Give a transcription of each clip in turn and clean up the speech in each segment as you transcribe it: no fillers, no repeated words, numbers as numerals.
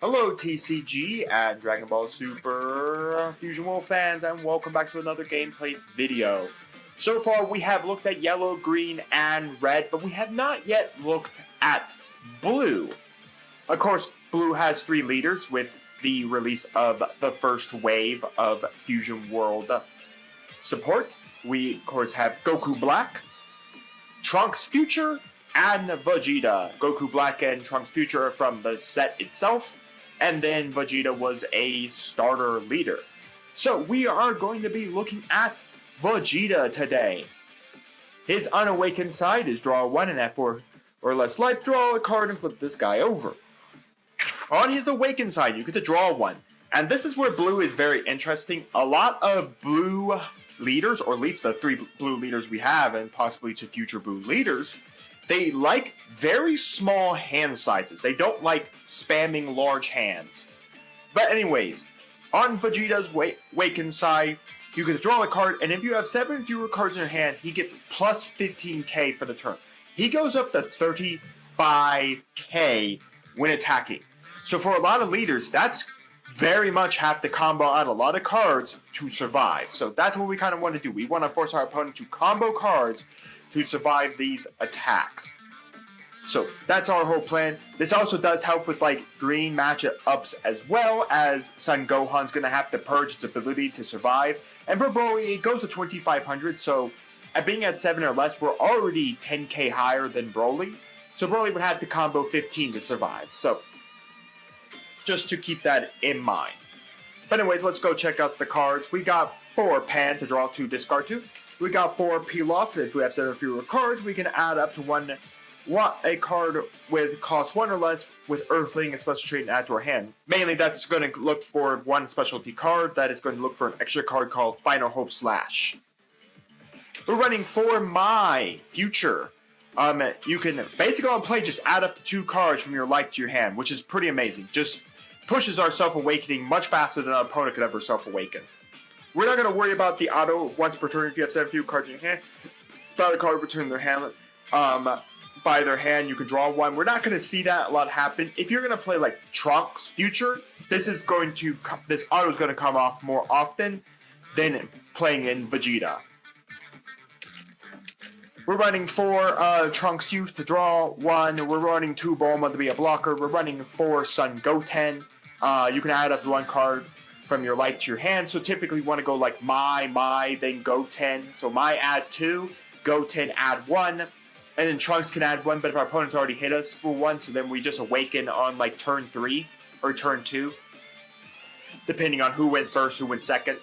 Hello TCG and Dragon Ball Super Fusion World fans, and welcome back to another gameplay video. So far we have looked at yellow, green, and red, but we have not yet looked at blue. Of course, blue has 3 leaders with the release of the first wave of Fusion World support. We, of course, have Goku Black, Trunks Future, and Vegeta. Goku Black and Trunks Future are from the set itself, and then Vegeta was a starter leader. So we are going to be looking at Vegeta today. His unawakened side is draw 1 and at 4 or less life, draw a card and flip this guy over. On his awakened side, you get to draw 1. And this is where blue is very interesting. A lot of blue leaders, or at least the 3 blue leaders we have, and possibly 2 future blue leaders, they like very small hand sizes. They don't like spamming large hands. But anyways, on Vegeta's awakened side, you get to draw a card, and if you have 7 fewer cards in your hand, he gets plus 15k for the turn. He goes up to 35k when attacking. So for a lot of leaders, that's very much have to combo out a lot of cards to survive. So that's what we kind of want to do. We want to force our opponent to combo cards to survive these attacks. So that's our whole plan. This also does help with like green matchups as well, as Son Gohan's going to have to purge its ability to survive. And for Broly, it goes to 2500, so at being at 7 or less, we're already 10k higher than Broly. So Broly would have to combo 15 to survive. So just to keep that in mind. But anyways, let's go check out the cards. We got 4 Pan to draw 2, discard 2. We got 4 Peel Off. If we have 7 or fewer cards, we can add up to a card with cost 1 or less with Earthling and special trait and add to our hand. Mainly that's going to look for 1 specialty card that is going to look for an extra card called Final Hope Slash. We're running 4 My Future. You can basically on play just add up to 2 cards from your life to your hand, which is pretty amazing. Just pushes our self-awakening much faster than our opponent could ever self-awaken. We're not going to worry about the auto once per turn. If you have 7 few cards in your hand, without a card return their hand, by their hand, you can draw 1. We're not going to see that a lot happen. If you're going to play like Trunks Future, this auto is going to come off more often than playing in Vegeta. We're running 4 Trunks Youth to draw 1. We're running 2 Bulma to be a blocker. We're running 4 Son Goten. You can add up 1 card from your life to your hand. So typically you want to go like My, then Goten. So My add 2, Goten add 1, and then Trunks can add 1. But if our opponent's already hit us for 1, so then we just awaken on like turn 3 or turn 2, depending on who went first, who went second.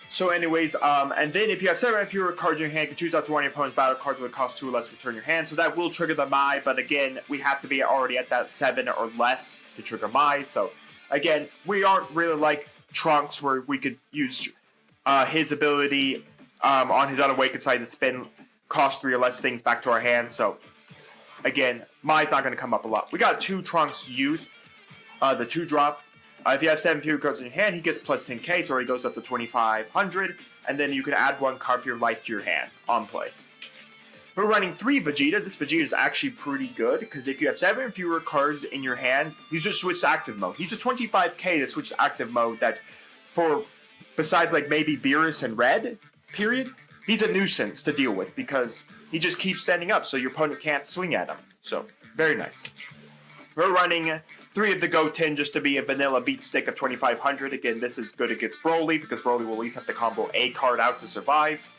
So anyways, and then if you have 7 or fewer cards in your hand, you can choose out to 1 of your opponent's battle cards with a cost 2 or less to return your hand. So that will trigger the Mai, but again, we have to be already at that 7 or less to trigger Mai. So again, we aren't really like Trunks where we could use his ability on his unawakened side to spin cost 3 or less things back to our hand. So again, Mai's not going to come up a lot. We got 2 Trunks Youth, the 2-drop. If you have 7 fewer cards in your hand, he gets plus 10k, so he goes up to 2500, and then you can add 1 card for your life to your hand on play. We're running 3 Vegeta. This Vegeta is actually pretty good, because if you have 7 fewer cards in your hand, he's just switched to active mode. He's a 25k that switched to active mode that, besides like maybe Beerus and Red, period, he's a nuisance to deal with, because he just keeps standing up, so your opponent can't swing at him. So, very nice. We're running 3 of the Goten just to be a vanilla beat stick of 2500. Again, this is good against Broly, because Broly will at least have to combo a card out to survive,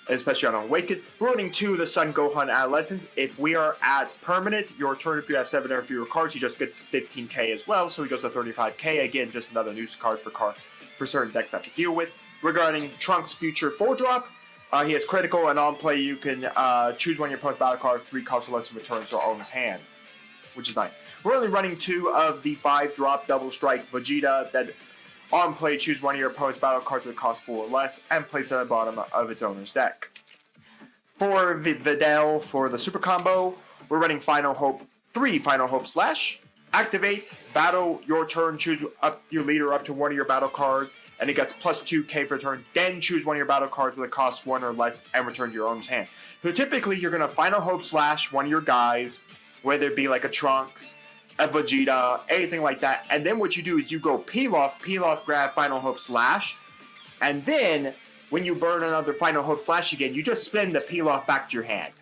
especially on Awakened. We're running 2 of the Son Gohan Adolescents. If we are at permanent, your turn, if you have 7 or fewer cards, he just gets 15k as well, so he goes to 35k. Again, just another news card for certain decks that to deal with. Regarding Trunks Future 4-drop, he has critical, and on play you can choose 1 of your opponent's battle cards, 3 costs or less in return to our own hand, which is nice. We're only running 2 of the 5-drop Double Strike Vegeta that on play choose 1 of your opponent's battle cards with cost 4 or less and place it at the bottom of its owner's deck. For Videl for the super combo, we're running 3 Final Hope Slash. Activate, battle your turn, choose up your leader up to 1 of your battle cards, and it gets plus 2k for a turn. Then choose 1 of your battle cards with a cost 1 or less and return to your own hand. So typically you're going to Final Hope Slash 1 of your guys, whether it be like a Trunks, a Vegeta, anything like that. And then what you do is you go peel off, grab Final Hope Slash, and then when you burn another Final Hope Slash again, you just spin the peel off back to your hand.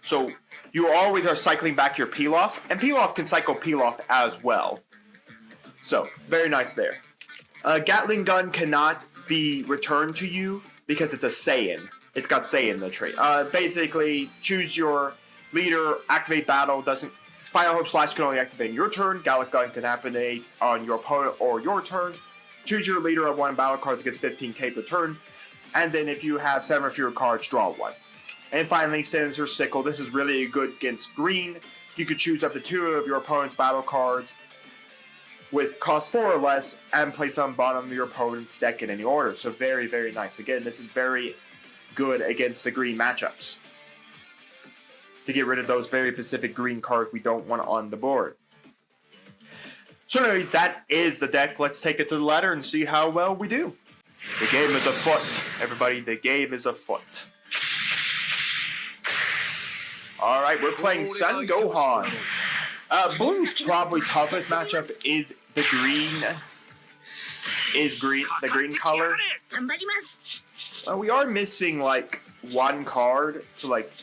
So you always are cycling back your peel off, and peel off can cycle peel off as well. So very nice there. Gatling gun cannot be returned to you because it's a Saiyan. It's got Saiyan in the trait. Basically, choose your leader, activate battle. Final Hope Slash can only activate in your turn. Gatling gun can activate on your opponent or your turn. Choose your leader of 1 battle cards against 15k per turn. And then if you have 7 or fewer cards, draw 1. And finally, Sinister Sickle. This is really good against green. You could choose up to 2 of your opponent's battle cards with cost 4 or less and place on bottom of your opponent's deck in any order. So very, very nice. Again, this is very good against the green matchups to get rid of those very specific green cards we don't want on the board. So anyways, that is the deck. Let's take it to the ladder and see how well we do. The game is afoot. Everybody, the game is afoot. Alright, we're playing Son Gohan. Blue's probably toughest matchup is the green. The green color. We are missing like 1 card to like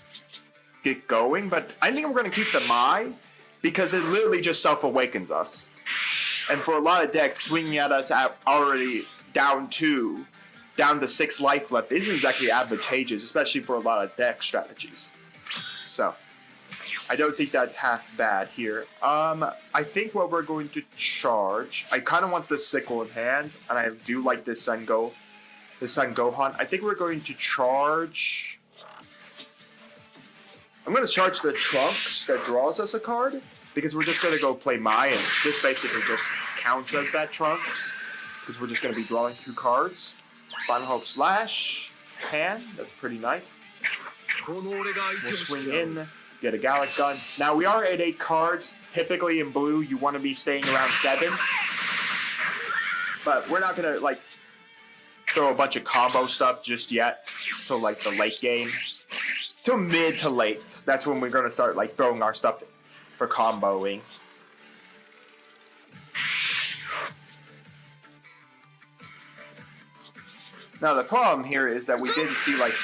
get going, but I think we're going to keep the Mai because it literally just self-awakens us. And for a lot of decks, swinging at us already down to 6 life left isn't exactly advantageous, especially for a lot of deck strategies. So, I don't think that's half bad here. I think what we're going to charge, I kind of want the Sickle in hand, and I do like this Son Gohan. I think we're going to charge... I'm going to charge the Trunks that draws us a card, because we're just going to go play Mai, and this basically just counts as that Trunks, because we're just going to be drawing 2 cards. Final Hope Slash, hand, that's pretty nice. We'll swing in, get a Gallic Gun. Now we are at 8 cards. Typically in blue, you want to be staying around 7. But we're not going to like throw a bunch of combo stuff just yet till like the late game. Till mid to late. That's when we're going to start like throwing our stuff for comboing. Now the problem here is that we didn't see like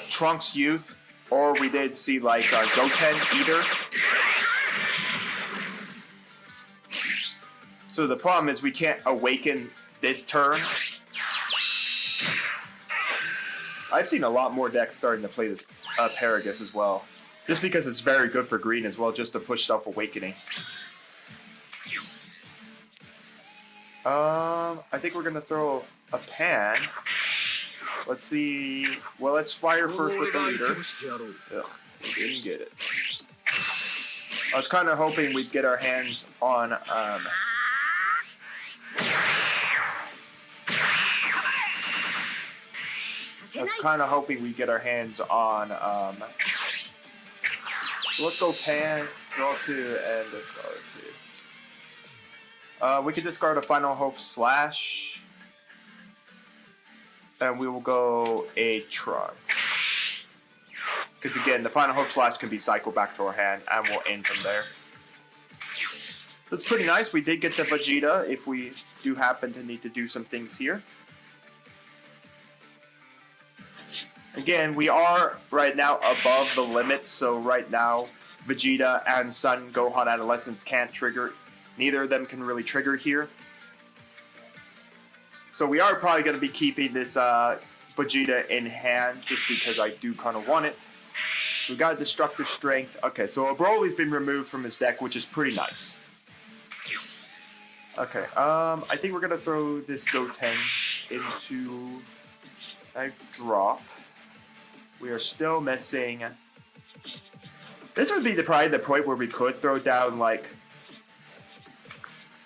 Trunks Youth, or we did see like Goten either. So the problem is we can't awaken this turn. I've seen a lot more decks starting to play this Paragus as well. Just because it's very good for green as well, just to push self-awakening. I think we're going to throw a Pan. Let's see. Well, let's fire first with the leader. Ugh, we didn't get it. I was kind of hoping we'd get our hands on... I was kind of hoping we'd get our hands on... So let's go Pan, draw 2, and discard 2. We could discard a Final Hope Slash. And we will go a Trunks. Because again, the Final Hope Slash can be cycled back to our hand, and we'll end from there. That's pretty nice. We did get the Vegeta if we do happen to need to do some things here. Again, we are right now above the limits, so right now Vegeta and Son Gohan Adolescents can't trigger. Neither of them can really trigger here. So we are probably going to be keeping this Vegeta in hand just because I do kind of want it. We got a Destructive Strength. Okay, so a Broly's been removed from his deck, which is pretty nice. Okay, I think we're going to throw this Goten into a drop. We are still missing... This would be probably the point where we could throw down, like,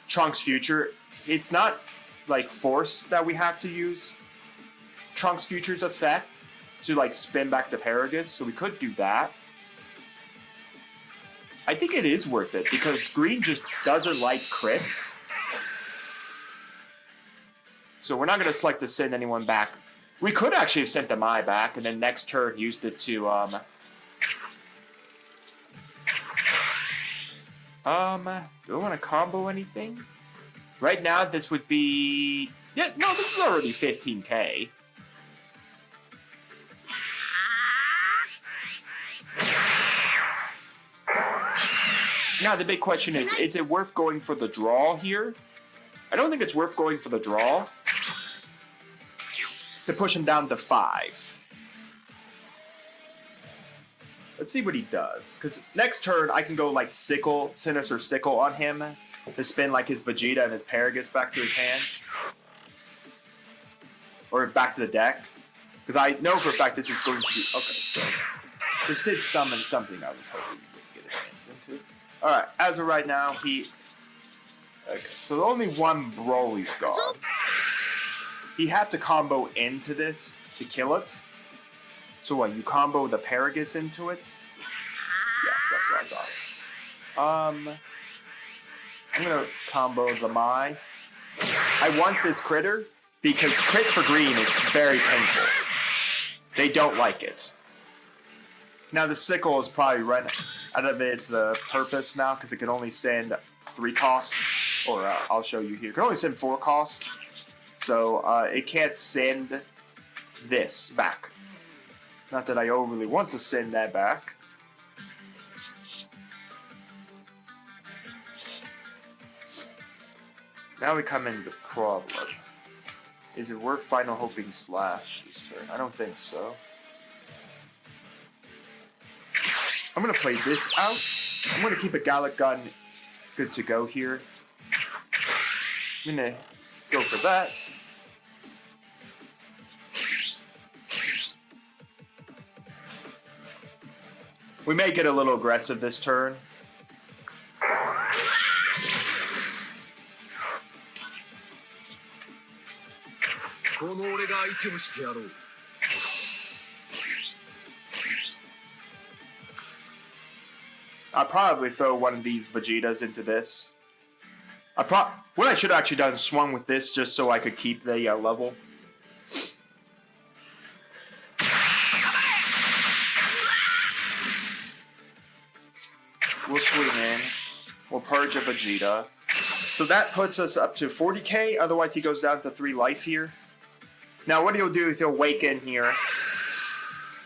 Trunks Future. It's not, like, force that we have to use Trunks Future's effect to, like, spin back to Paragus, so we could do that. I think it is worth it, because green just doesn't like crits. So we're not going to select to send anyone back. We could actually have sent the Mai back, and then next turn used it to Do I want to combo anything? Right now, this would be... Yeah, no, this is already 15k. Now, the big question is it worth going for the draw here? I don't think it's worth going for the draw to push him down to 5. Let's see what he does. Because next turn, I can go like Sinister Sickle on him to spin like his Vegeta and his Paragus back to his hand. Or back to the deck. Because I know for a fact this is going to be... Okay, so this did summon something I was hoping he would get his hands into. Alright, as of right now, he... Okay, so only one Broly's gone. He had to combo into this to kill it. So what, you combo the Paragus into it? Yes, that's what I thought. I'm gonna combo the Mai. I want this critter because crit for green is very painful. They don't like it. Now the sickle is probably run out of its purpose now because it can only send 3 cost, or I'll show you here. It can only send 4 cost, so it can't send this back. Not that I overly want to send that back. Now we come into the problem. Is it worth Final Hoping Slash this turn? I don't think so. I'm going to play this out. I'm going to keep a Gallic Gun good to go here. I'm going to go for that. We may get a little aggressive this turn. I'll probably throw one of these Vegetas into this. What I should have actually done is swung with this just so I could keep the level. We'll swing in. We'll purge a Vegeta. So that puts us up to 40k, otherwise he goes down to 3 life here. Now what he'll do is he'll awaken here.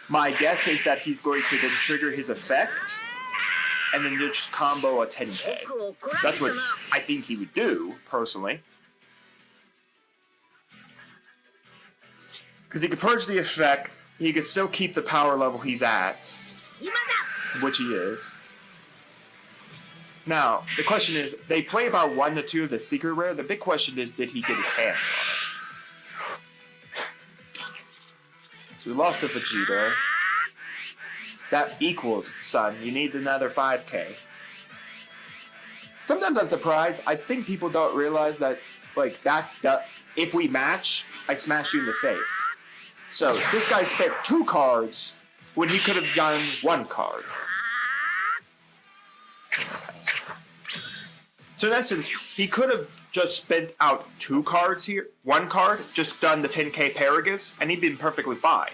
My guess is that he's going to then trigger his effect, and then just combo a 10k. That's what I think he would do, personally. Because he could purge the effect, he could still keep the power level he's at, which he is. Now, the question is, they play about 1 to 2 of the secret rare. The big question is, did he get his hands on it? So we lost a Vegeta. That equals, son, you need another 5k. Sometimes I'm surprised. I think people don't realize that, like, that if we match, I smash you in the face. So, this guy spent 2 cards when he could have done 1 card. So in essence, he could have just spent out 2 cards here, 1 card, just done the 10k Paragus, and he'd been perfectly fine.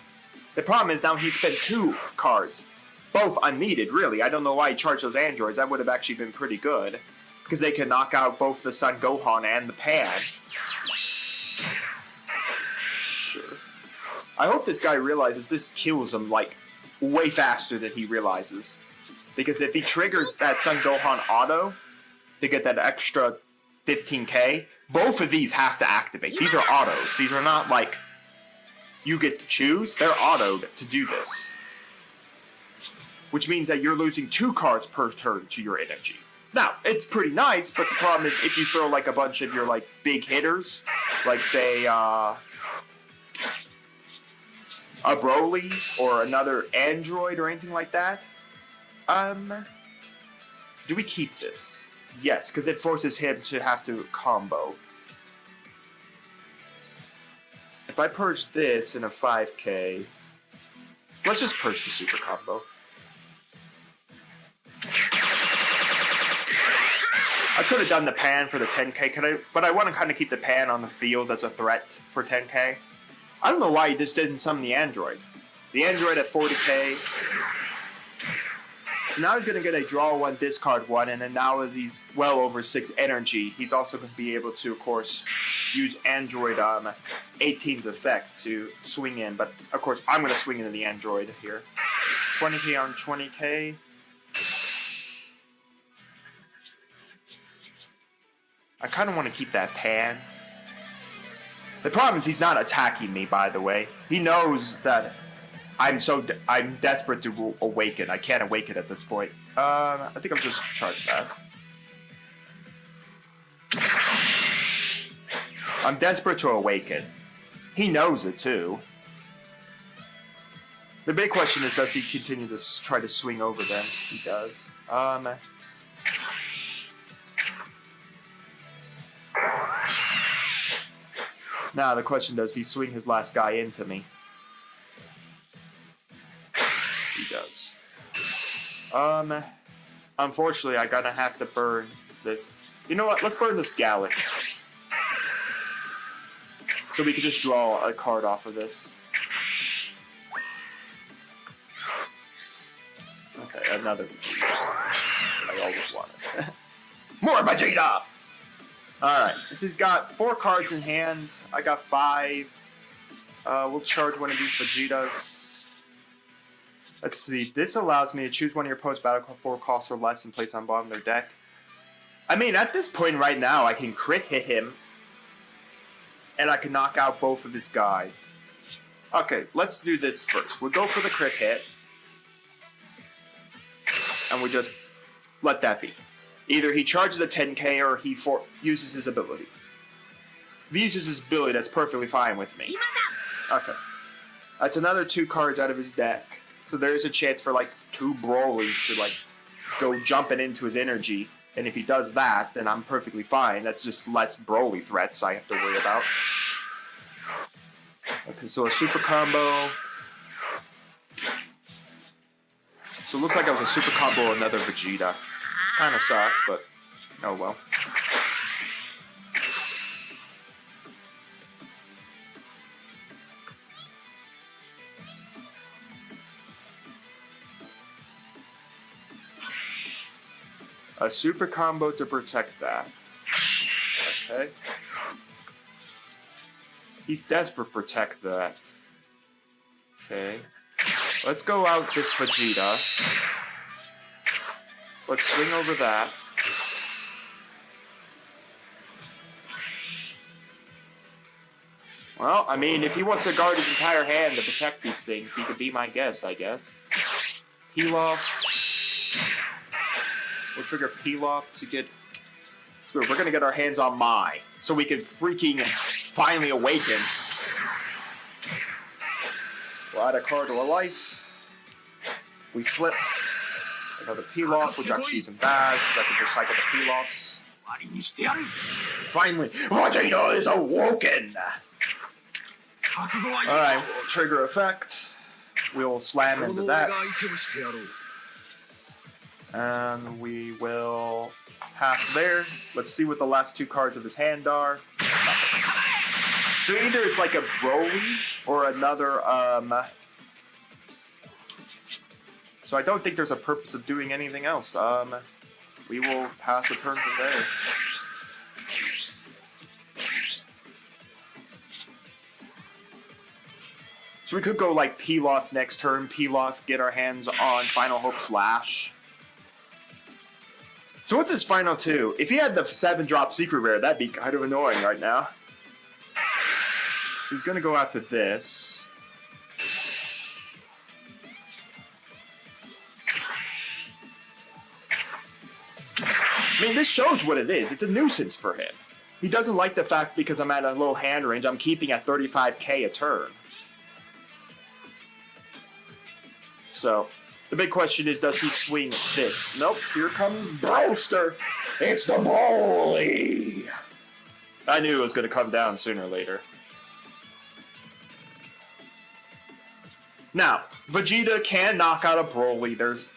The problem is now he spent 2 cards, both unneeded, really. I don't know why he charged those androids. That would have actually been pretty good, because they can knock out both the Son Gohan and the Pan. Sure. I hope this guy realizes this kills him, like, way faster than he realizes. Because if he triggers that Son Gohan auto to get that extra 15k, both of these have to activate. These are autos. These are not like you get to choose. They're autoed to do this. Which means that you're losing 2 cards per turn to your energy. Now, it's pretty nice, but the problem is if you throw like a bunch of your like big hitters, like say a Broly or another android or anything like that, do we keep this? Yes, because it forces him to have to combo. If I purge this in a 5k, let's just purge the super combo. I could have done the Pan for the 10k, but I want to kind of keep the Pan on the field as a threat for 10k. I don't know why he just didn't summon the android. The android at 40k. So now he's going to get a draw 1, discard 1, and then now that he's well over 6 energy, he's also going to be able to, of course, use Android 18's effect to swing in. But, of course, I'm going to swing into the Android here. 20k on 20k. I kind of want to keep that pan. The problem is he's not attacking me, by the way. He knows that I'm desperate to awaken. I can't awaken at this point. I think I'll just charge that. I'm desperate to awaken. He knows it too. The big question is, does he continue to try to swing over them? He does. Now the question, does he swing his last guy into me? He does. Unfortunately, I'm gonna have to burn this. You know what? Let's burn this Gallic. So we can just draw a card off of this. Okay, another Vegeta. I always wanted. More Vegeta! Alright, so he's got 4 cards in hand. I got 5. We'll charge one of these Vegetas. Let's see. This allows me to choose one of your opponent's battle card 4 costs or less and place on bottom of their deck. I mean, at this point right now, I can crit hit him. And I can knock out both of his guys. Okay, let's do this first. We'll go for the crit hit. And we just let that be. Either he charges a 10k or he uses his ability. If he uses his ability, that's perfectly fine with me. Okay. That's another 2 cards out of his deck. So there's a chance for like 2 Broly's to like go jumping into his energy. And if he does that, then I'm perfectly fine. That's just less Broly threats I have to worry about. Okay, so a super combo. So it looks like I was a super combo another Vegeta. Kind of sucks, but oh well. A super combo to protect that. Okay. He's desperate to protect that. Okay. Let's go out this Vegeta. Let's swing over that. Well, I mean, if he wants to guard his entire hand to protect these things, he could be my guest, I guess. Peel-off. We'll trigger Peel-off to get... So we're going to get our hands on Mai, so we can freaking finally awaken. We'll add a card to a life. We flip. Another Peel-off, which actually isn't bad, because I can just cycle the Peel-offs. Finally, Vegeta is awoken! Alright, trigger effect. We'll slam into that. And we will pass there. Let's see what the last 2 cards of his hand are. Nothing. So either it's like a Broly or another, So I don't think there's a purpose of doing anything else. We will pass a turn from there. So we could go like Peel-off next turn, Peel-off, get our hands on Final Hope Slash. So what's his final 2? If he had the 7-drop secret rare, that'd be kind of annoying right now. So he's gonna go after this. I mean, this shows what it is. It's a nuisance for him. He doesn't like the fact because I'm at a low hand range, I'm keeping at 35k a turn. So, the big question is, does he swing this? Nope, here comes Broster. It's the Broly. I knew it was going to come down sooner or later. Now, Vegeta can knock out a Broly. There's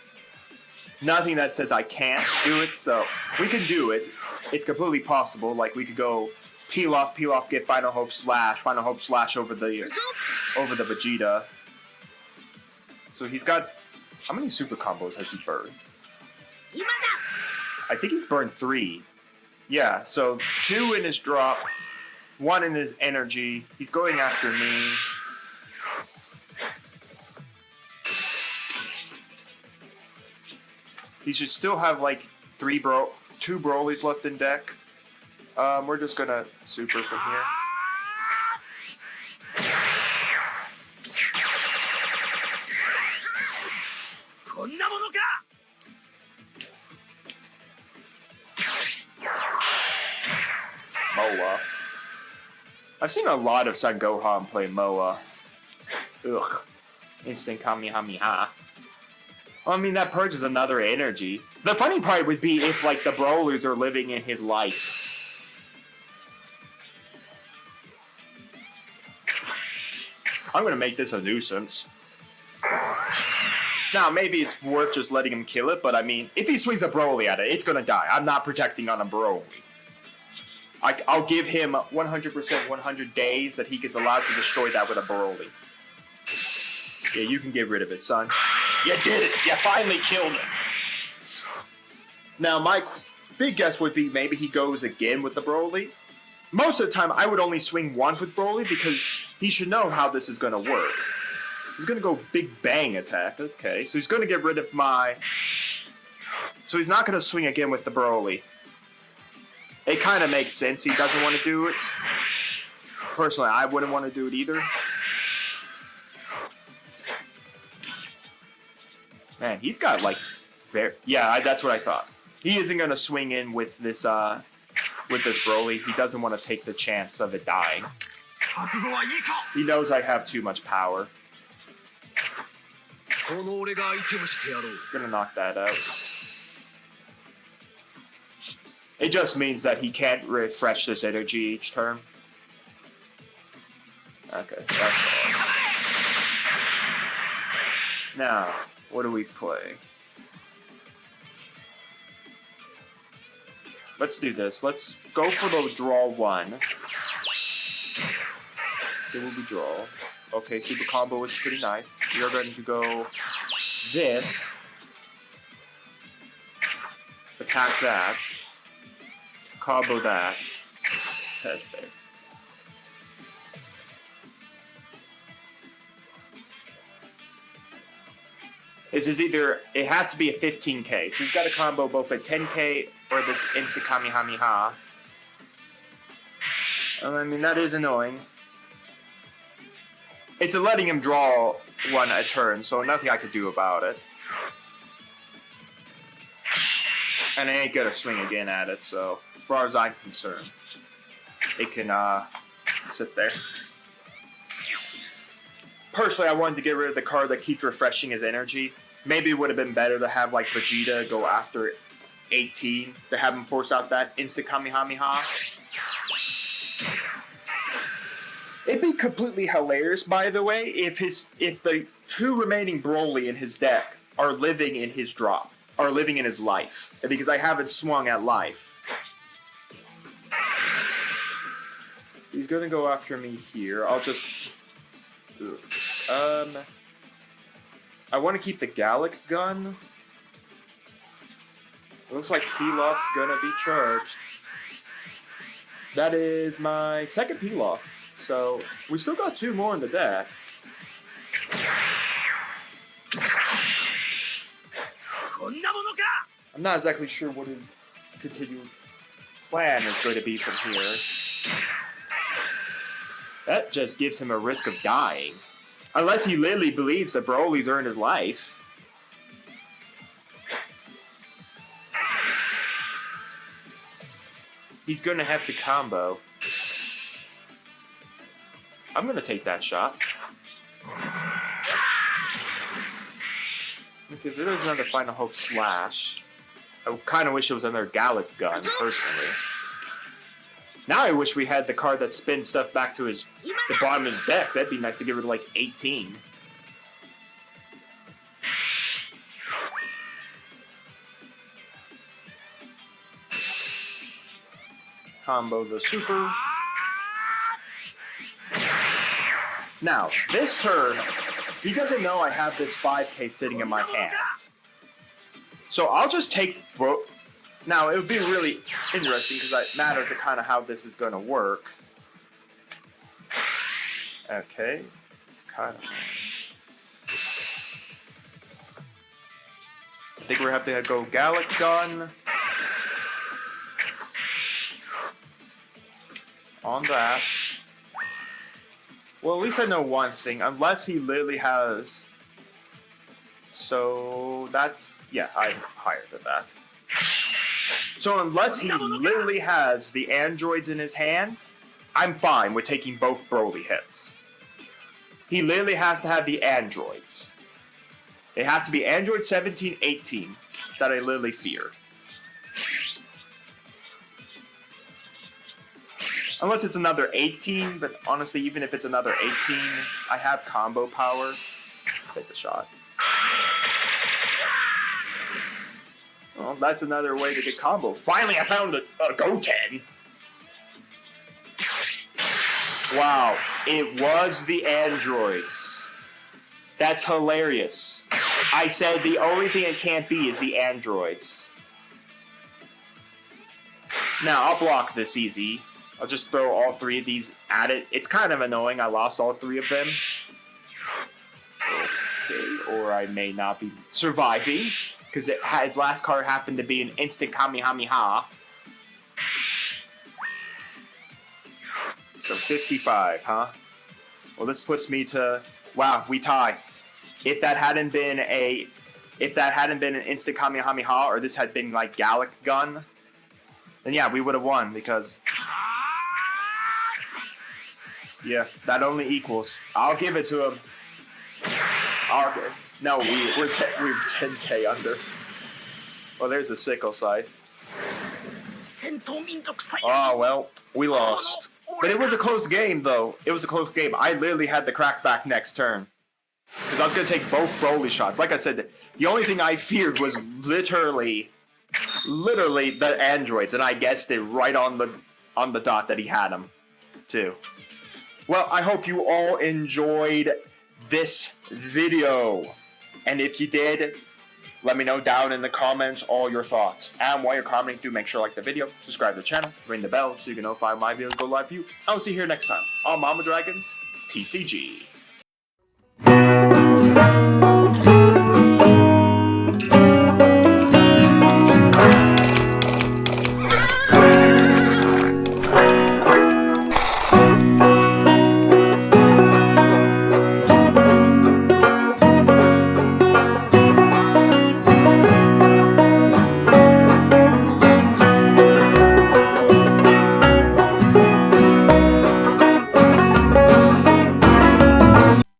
nothing that says I can't do it, so we can do it. It's completely possible. Like, we could go Peel-off, get Final Hope Slash over the Vegeta. So he's got How many super combos has he burned? I think he's burned 3. Yeah, so 2 in his drop, 1 in his energy. He's going after me. He should still have like 2 Broly's left in deck. We're just gonna super from here. Moa. I've seen a lot of Son Gohan play Moa. Ugh. Instant Kamehameha. Well, I mean, that purges another energy. The funny part would be if, like, the Brawlers are living in his life. I'm gonna make this a nuisance. Now, maybe it's worth just letting him kill it, but I mean, if he swings a Broly at it, it's gonna die. I'm not protecting on a Broly. I'll give him 100% 100 days that he gets allowed to destroy that with a Broly. Yeah, you can get rid of it, son. You did it! You finally killed him! Now, my big guess would be maybe he goes again with the Broly. Most of the time, I would only swing once with Broly because he should know how this is going to work. He's going to go big bang attack. Okay, so he's going to get rid of my... So he's not going to swing again with the Broly. It kind of makes sense he doesn't want to do it. Personally, I wouldn't want to do it either. Man, he's got like... Yeah, that's what I thought. He isn't going to swing in with this Broly. He doesn't want to take the chance of it dying. He knows I have too much power. Gonna knock that out. It just means that he can't refresh this energy each turn. Okay, that's all. Now, what do we play? Let's do this. Let's go for the draw 1. See what we draw. Okay, super combo is pretty nice. We are going to go this. Attack that. Combo that. Test there. This is either, it has to be a 15k. So he's got to combo both a 10k or this instant Kamehameha. I mean, that is annoying. It's letting him draw 1 a turn, so nothing I could do about it. And I ain't gonna swing again at it, so as far as I'm concerned, it can sit there. Personally, I wanted to get rid of the card that keeps refreshing his energy. Maybe it would have been better to have like Vegeta go after 18 to have him force out that instant Kamehameha. It'd be completely hilarious, by the way, if the 2 remaining Broly in his deck are living in his drop, are living in his life, because I haven't swung at life. He's gonna go after me here. I'll just... I want to keep the Gallic gun. It looks like Pilaf's gonna be charged. That is my second Pilaf. So, we still got 2 more in the deck. I'm not exactly sure what his continued plan is going to be from here. That just gives him a risk of dying. Unless he literally believes that Broly's earned his life. He's going to have to combo. I'm going to take that shot. Because there is another Final Hope Slash. I kind of wish it was another Gallic gun, personally. Now I wish we had the card that spins stuff back to the bottom of his deck. That'd be nice to get rid of like 18. Combo the super. Now, this turn, he doesn't know I have this 5K sitting in my hand. So I'll just take Now, it would be really interesting because it matters to kind of how this is going to work. Okay. It's kind of... I think we're going to have to go Gallic Gun. On that. Well, at least I know one thing. Unless he literally has... So, that's... Yeah, I'm higher than that. So, unless he literally has the androids in his hand, I'm fine with taking both Broly hits. He literally has to have the androids. It has to be Android 17, 18 that I literally fear. Unless it's another 18, but honestly, even if it's another 18, I have combo power. Take the shot. Well, that's another way to get combo. Finally, I found a Goten. Wow, it was the androids. That's hilarious. I said the only thing it can't be is the androids. Now, I'll block this easy. I'll just throw all three of these at it. It's kind of annoying. I lost all three of them. Okay, or I may not be surviving. Because his last card happened to be an instant Kamehameha. So 55, huh? Well, this puts me to... Wow, we tie. If that hadn't been an instant Kamehameha, or this had been like Gallic Gun, then yeah, we would have won, because... Yeah, that only equals. I'll give it to him. No, we're 10K under. Well, there's a sickle scythe. Oh, well, we lost. But it was a close game, though. It was a close game. I literally had the crackback next turn. Because I was going to take both Broly shots. Like I said, the only thing I feared was literally the androids. And I guessed it right on the dot that he had them, too. Well, I hope you all enjoyed this video. And if you did, let me know down in the comments all your thoughts. And while you're commenting, do make sure to like the video, subscribe to the channel, ring the bell so you can notify my videos go live for you. I will see you here next time on Mama Dragons TCG.